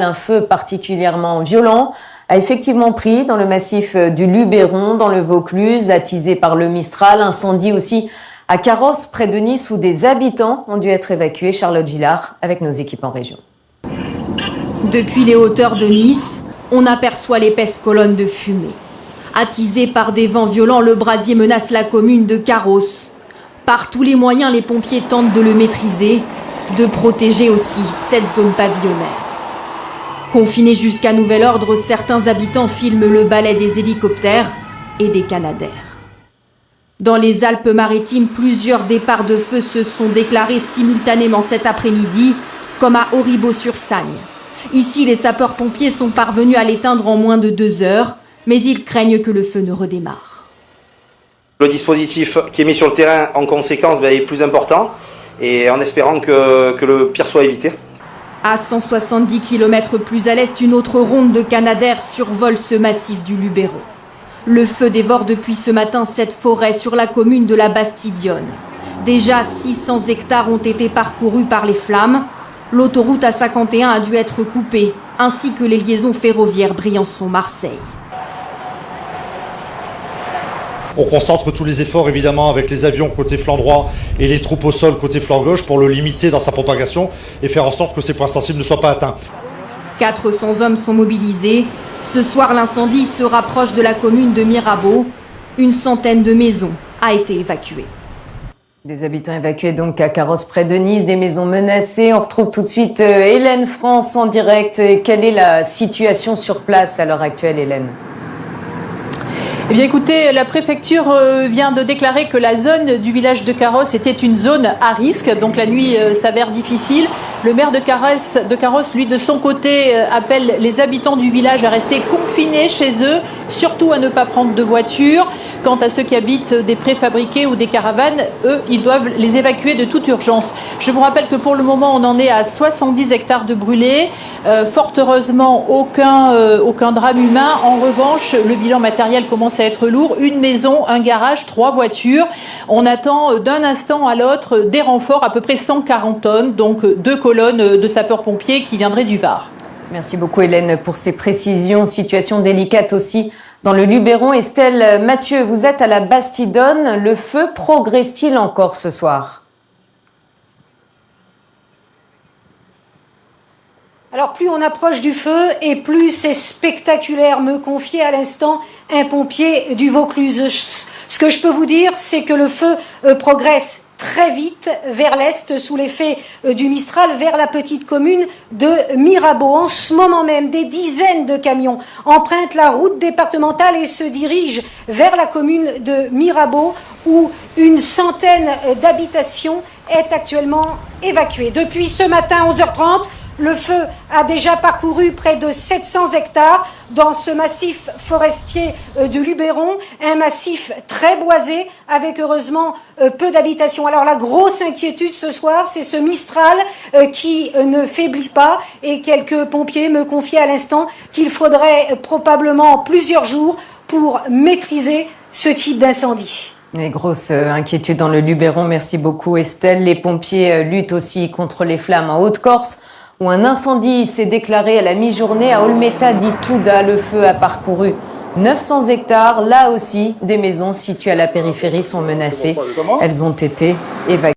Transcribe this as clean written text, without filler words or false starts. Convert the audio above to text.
Un feu particulièrement violent a effectivement pris dans le massif du Luberon, dans le Vaucluse, attisé par le Mistral. Incendie aussi à Carros, près de Nice, où des habitants ont dû être évacués. Charlotte Gillard avec nos équipes en région. Depuis les hauteurs de Nice, on aperçoit l'épaisse colonne de fumée. Attisé par des vents violents, le brasier menace la commune de Carros. Par tous les moyens, les pompiers tentent de le maîtriser, de protéger aussi cette zone pavillonnaire. Confinés jusqu'à nouvel ordre, certains habitants filment le balai des hélicoptères et des canadaires. Dans les Alpes-Maritimes, plusieurs départs de feu se sont déclarés simultanément cet après-midi, comme à Auribeau-sur-Sagne. Ici, les sapeurs-pompiers sont parvenus à l'éteindre en moins de 2 heures, mais ils craignent que le feu ne redémarre. Le dispositif qui est mis sur le terrain, en conséquence, est plus important, et en espérant que le pire soit évité. À 170 km plus à l'est, une autre ronde de canadaires survole ce massif du Luberon. Le feu dévore depuis ce matin cette forêt sur la commune de la Bastidionne. Déjà 600 hectares ont été parcourus par les flammes. L'autoroute A51 a dû être coupée, ainsi que les liaisons ferroviaires Briançon-Marseille. On concentre tous les efforts évidemment avec les avions côté flanc droit et les troupes au sol côté flanc gauche pour le limiter dans sa propagation et faire en sorte que ces points sensibles ne soient pas atteints. 400 hommes sont mobilisés. Ce soir, l'incendie se rapproche de la commune de Mirabeau. Une centaine de maisons a été évacuée. Des habitants évacués donc à Carros près de Nice, des maisons menacées. On retrouve tout de suite Hélène France en direct. Quelle est la situation sur place à l'heure actuelle, Hélène ? Eh bien écoutez, la préfecture vient de déclarer que la zone du village de Carros était une zone à risque, donc la nuit s'avère difficile. Le maire de Carros, lui de son côté, appelle les habitants du village à rester confinés chez eux, surtout à ne pas prendre de voiture. Quant à ceux qui habitent des préfabriqués ou des caravanes, eux, ils doivent les évacuer de toute urgence. Je vous rappelle que pour le moment, on en est à 70 hectares de brûlés. Fort heureusement, aucun drame humain. En revanche, le bilan matériel commence à être lourd. Une maison, un garage, 3 voitures. On attend d'un instant à l'autre des renforts, à peu près 140 tonnes, donc 2 colonnes de sapeurs-pompiers qui viendraient du Var. Merci beaucoup Hélène pour ces précisions. Situation délicate aussi dans le Luberon. Estelle Mathieu, vous êtes à la Bastidonne. Le feu progresse-t-il encore ce soir ? Alors plus on approche du feu et plus c'est spectaculaire, me confiait à l'instant un pompier du Vaucluse. Ce que je peux vous dire, c'est que le feu progresse très vite vers l'est sous l'effet du Mistral, vers la petite commune de Mirabeau. En ce moment même, des dizaines de camions empruntent la route départementale et se dirigent vers la commune de Mirabeau où une centaine d'habitations est actuellement évacuée. Depuis ce matin, 11h30, le feu a déjà parcouru près de 700 hectares dans ce massif forestier du Luberon, un massif très boisé avec heureusement peu d'habitations. Alors la grosse inquiétude ce soir, c'est ce Mistral qui ne faiblit pas et quelques pompiers me confiaient à l'instant qu'il faudrait probablement plusieurs jours pour maîtriser ce type d'incendie. Les grosses inquiétudes dans le Luberon. Merci beaucoup Estelle. Les pompiers luttent aussi contre les flammes en Haute-Corse, où un incendie s'est déclaré à la mi-journée à Olmeta di Tuda. Le feu a parcouru 900 hectares. Là aussi, des maisons situées à la périphérie sont menacées. Elles ont été évacuées.